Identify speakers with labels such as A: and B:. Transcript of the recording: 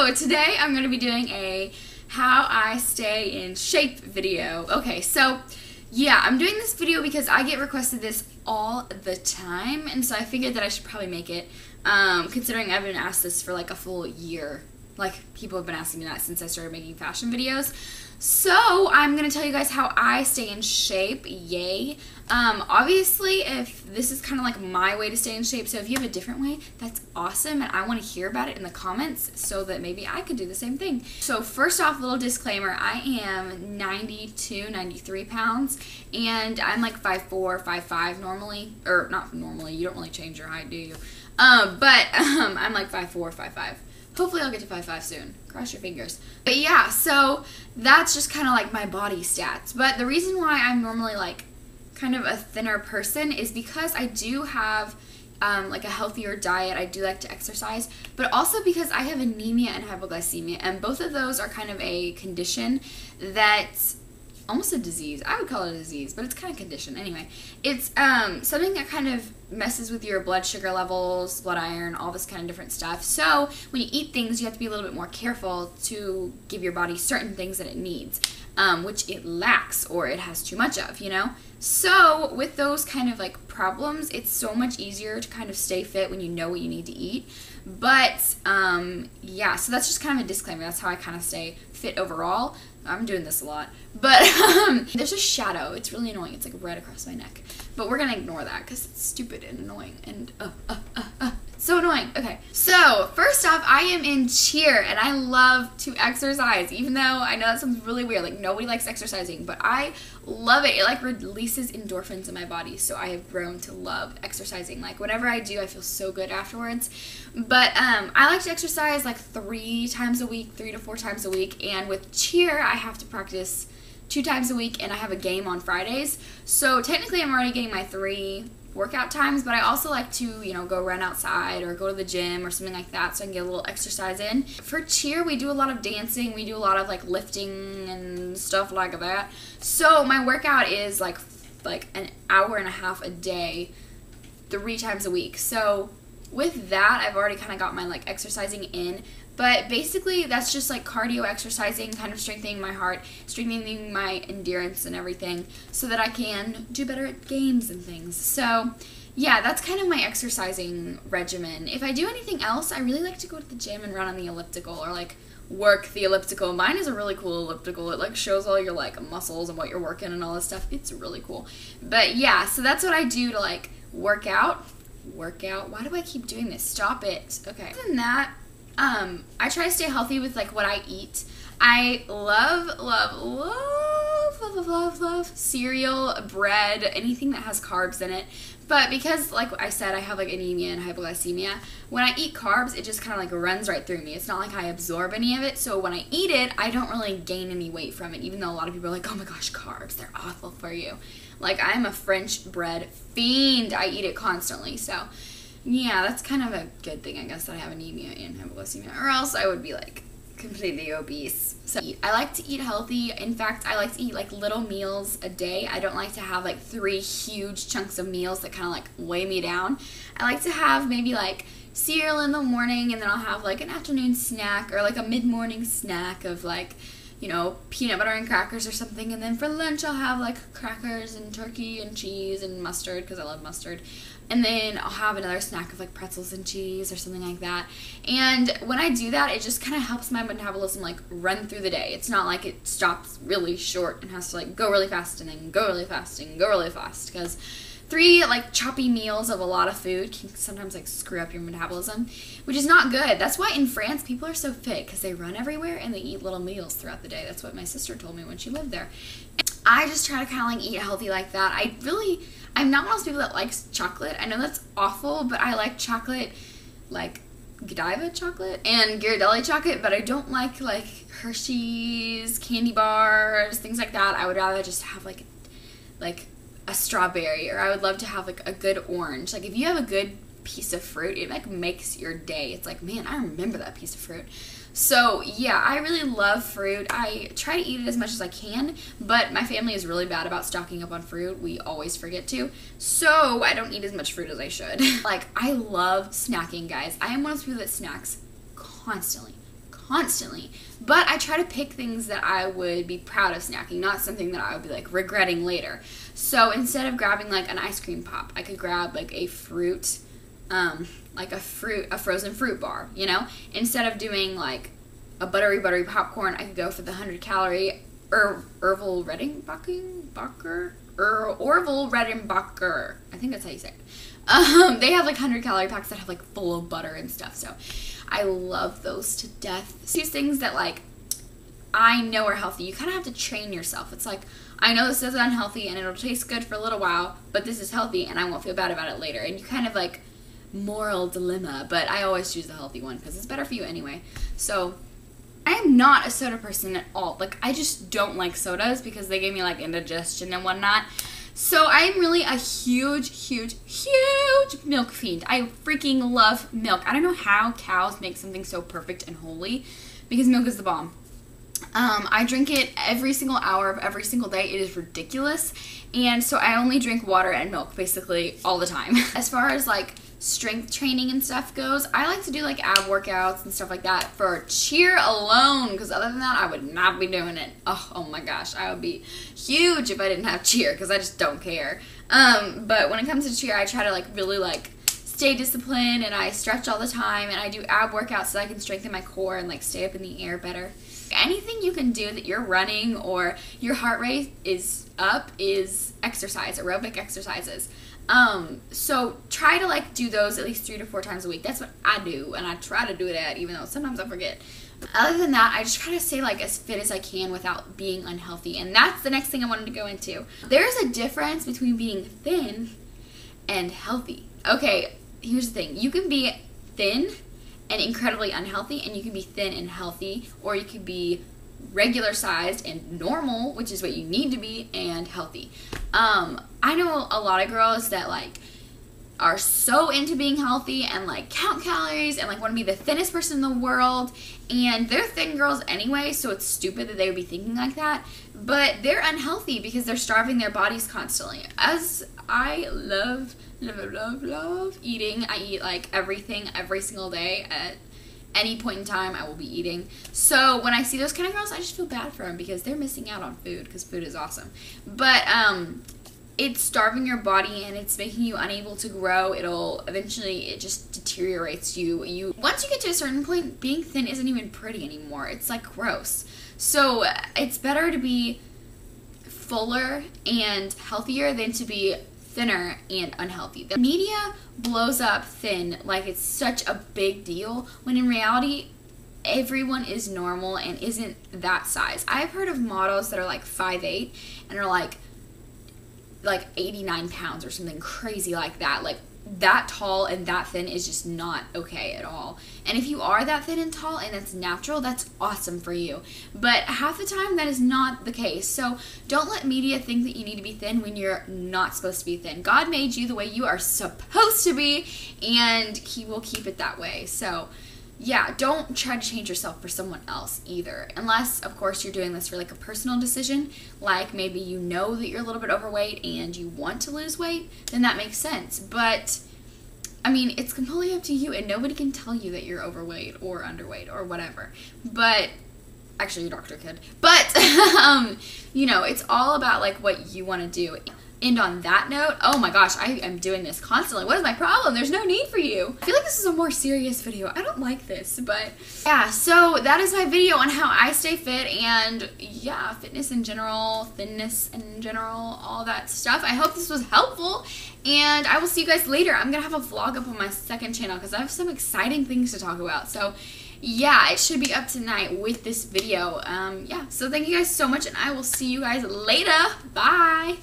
A: So today I'm going to be doing a how I stay in shape video. Okay, so yeah, I'm doing this video because I get requested this all the time, and so I figured that I should probably make it, considering I've been asked this for like a full year. Like, people have been asking me that since I started making fashion videos. So I'm going to tell you guys how I stay in shape. Yay. Obviously, if this is kind of like my way to stay in shape, so if you have a different way, that's awesome, and I want to hear about it in the comments so that maybe I could do the same thing. So first off, little disclaimer, I am 92, 93 pounds, and I'm like 5'4", 5'5" normally, or not normally, you don't really change your height, do you? I'm like 5'4", 5'5". Hopefully I'll get to 5'5" soon. Cross your fingers. But yeah, so that's just kind of like my body stats. But the reason why I'm normally like kind of a thinner person is because I do have like a healthier diet. I do like to exercise, but also because I have anemia and hypoglycemia, and both of those are kind of a condition that's almost a disease. I would call it a disease, but it's kind of condition. Anyway, it's something that kind of messes with your blood sugar levels, blood iron, all this kind of different stuff. So when you eat things, you have to be a little bit more careful to give your body certain things that it needs, which it lacks or it has too much of, you know? So with those kind of like problems, it's so much easier to kind of stay fit when you know what you need to eat. But yeah, so that's just kind of a disclaimer. That's how I kind of stay fit overall. I'm doing this a lot, but there's a shadow. It's really annoying. It's like right across my neck, but we're gonna ignore that because it's stupid and annoying and it's so annoying. Okay, so first off, I am in cheer and I love to exercise, even though I know that sounds really weird. Like, nobody likes exercising, but I love it. It like releases endorphins in my body, so I have grown to love exercising. Like, whatever I do, I feel so good afterwards. But I like to exercise like 3 times a week, 3 to 4 times a week, and with cheer, I have to practice 2 times a week, and I have a game on Fridays. So technically, I'm already getting my 3 workout times, but I also like to, you know, go run outside or go to the gym or something like that so I can get a little exercise in. For cheer, we do a lot of dancing, we do a lot of like lifting and stuff like that. So my workout is like an hour and a half a day, 3 times a week. So with that, I've already kind of got my like exercising in. But basically, that's just like cardio exercising, kind of strengthening my heart, strengthening my endurance and everything, so that I can do better at games and things. So yeah, that's kind of my exercising regimen. If I do anything else, I really like to go to the gym and run on the elliptical, or like work the elliptical. Mine is a really cool elliptical. It like shows all your like muscles and what you're working and all this stuff. It's really cool. But yeah, so that's what I do to like work out. Why do I keep doing this? Stop it. Okay. Other than that, I try to stay healthy with like what I eat. I love cereal, bread, anything that has carbs in it. But because, like I said, I have like anemia and hypoglycemia, when I eat carbs, it just kind of like runs right through me. It's not like I absorb any of it, so when I eat it, I don't really gain any weight from it, even though a lot of people are like, oh my gosh, carbs, they're awful for you. Like, I'm a French bread fiend. I eat it constantly, so yeah, that's kind of a good thing, I guess, that I have anemia and hypoglycemia, or else I would be like completely obese. So I like to eat healthy. In fact, I like to eat like little meals a day. I don't like to have like 3 huge chunks of meals that kind of like weigh me down. I like to have maybe like cereal in the morning, and then I'll have like an afternoon snack or like a mid-morning snack of like, you know, peanut butter and crackers or something, and then for lunch I'll have like crackers and turkey and cheese and mustard, because I love mustard, and then I'll have another snack of like pretzels and cheese or something like that. And when I do that, it just kind of helps my metabolism like run through the day. It's not like it stops really short and has to like go really fast and then go really fast and go really fast, because 3 like choppy meals of a lot of food can sometimes like screw up your metabolism, which is not good. That's why in France people are so fit, because they run everywhere and they eat little meals throughout the day. That's what my sister told me when she lived there. I just try to kind of like eat healthy like that. I'm not one of those people that likes chocolate. I know that's awful, but I like chocolate, like Godiva chocolate and Ghirardelli chocolate, but I don't like Hershey's, candy bars, things like that. I would rather just have like a strawberry, or I would love to have like a good orange. Like, if you have a good piece of fruit, it like makes your day. It's like, man, I remember that piece of fruit. So yeah, I really love fruit. I try to eat it as much as I can, but my family is really bad about stocking up on fruit. We always forget to, so I don't eat as much fruit as I should. Like, I love snacking, guys. I am one of those people that snacks constantly. constantly. But I try to pick things that I would be proud of snacking, not something that I would be like regretting later. So instead of grabbing like an ice cream pop, I could grab like a fruit, a frozen fruit bar, you know? Instead of doing like a buttery popcorn, I could go for the 100-calorie Orville Redenbacher. I think that's how you say it. They have like 100-calorie packs that have like full of butter and stuff, so I love those to death. These things that like I know are healthy. You kind of have to train yourself. It's like, I know this is unhealthy and it'll taste good for a little while, but this is healthy and I won't feel bad about it later. And you kind of like moral dilemma, but I always choose the healthy one because it's better for you anyway. So I am not a soda person at all. Like, I just don't like sodas because they give me like indigestion and whatnot. So I'm really a huge milk fiend. I freaking love milk. I don't know how cows make something so perfect and holy, because milk is the bomb. I drink it every single hour of every single day. It is ridiculous. And so I only drink water and milk basically all the time. As far as like strength training and stuff goes, I like to do like ab workouts and stuff like that for cheer alone, because other than that I would not be doing it. Oh my gosh, I would be huge if I didn't have cheer, because I just don't care. But when it comes to cheer, I try to like really like stay disciplined, and I stretch all the time, and I do ab workouts so I can strengthen my core and like stay up in the air better. Anything you can do that you're running or your heart rate is up is exercise, aerobic exercises. So try to like do those at least 3 to 4 times a week. That's what I do, and I try to do it even though sometimes I forget. Other than that, I just try to stay like as fit as I can without being unhealthy, and that's the next thing I wanted to go into. There's a difference between being thin and healthy. Okay, here's the thing. You can be thin and incredibly unhealthy, and you can be thin and healthy, or you could be regular sized and normal, which is what you need to be, and healthy. I know a lot of girls that like are so into being healthy and like count calories and like want to be the thinnest person in the world, and they're thin girls anyway, so it's stupid that they would be thinking like that, but they're unhealthy because they're starving their bodies constantly. As I love eating, I eat like everything every single day. At any point in time I will be eating. So when I see those kind of girls, I just feel bad for them because they're missing out on food, because food is awesome. But it's starving your body and it's making you unable to grow. It just deteriorates you. Once you get to a certain point, being thin isn't even pretty anymore. It's like gross. So it's better to be fuller and healthier than to be thinner and unhealthy. The media blows up thin like it's such a big deal, when in reality everyone is normal and isn't that size. I've heard of models that are like 5'8" and are like 89 pounds or something crazy like that. Like, that tall and that thin is just not okay at all. And if you are that thin and tall and it's natural, that's awesome for you. But half the time that is not the case. So don't let media think that you need to be thin when you're not supposed to be thin. God made you the way you are supposed to be, and He will keep it that way. So yeah, don't try to change yourself for someone else either. Unless, of course, you're doing this for like a personal decision, like maybe you know that you're a little bit overweight and you want to lose weight, then that makes sense. But I mean, it's completely up to you, and nobody can tell you that you're overweight or underweight or whatever. But actually, your doctor could. But you know, it's all about like what you want to do. And on that note, oh my gosh, I am doing this constantly. What is my problem? There's no need for you. I feel like this is a more serious video. I don't like this, but yeah, so that is my video on how I stay fit, and yeah, fitness in general, all that stuff. I hope this was helpful, and I will see you guys later. I'm gonna have a vlog up on my second channel because I have some exciting things to talk about. So yeah, it should be up tonight with this video. Yeah, so thank you guys so much, and I will see you guys later. Bye.